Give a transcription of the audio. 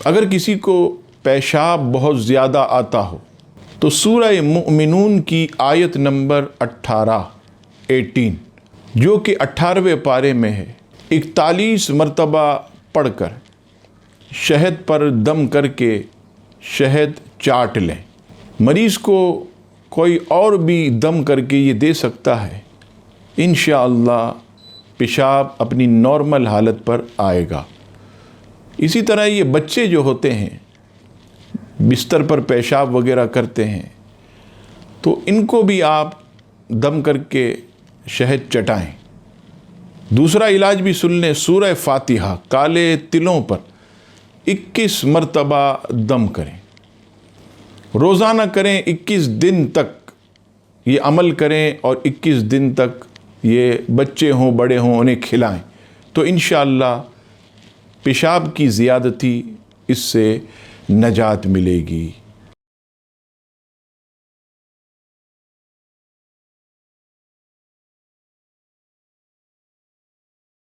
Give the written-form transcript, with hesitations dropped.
اگر کسی کو پیشاب بہت زیادہ آتا ہو تو سورہ مؤمنون کی آیت نمبر 18 جو کہ 18ویں پارے میں ہے، 41 مرتبہ پڑھ کر شہد پر دم کر کے شہد چاٹ لیں۔ مریض کو کوئی اور بھی دم کر کے یہ دے سکتا ہے، انشاءاللہ پیشاب اپنی نارمل حالت پر آئے گا۔ اسی طرح یہ بچے جو ہوتے ہیں بستر پر پیشاب وغیرہ کرتے ہیں تو ان کو بھی آپ دم کر کے شہد چٹائیں۔ دوسرا علاج بھی سن لیں، سورہ فاتحہ کالے تلوں پر 21 مرتبہ دم کریں، روزانہ کریں، 21 دن تک یہ عمل کریں اور 21 دن تک یہ بچے ہوں بڑے ہوں انہیں کھلائیں تو انشاءاللہ پیشاب کی زیادتی اس سے نجات ملے گی۔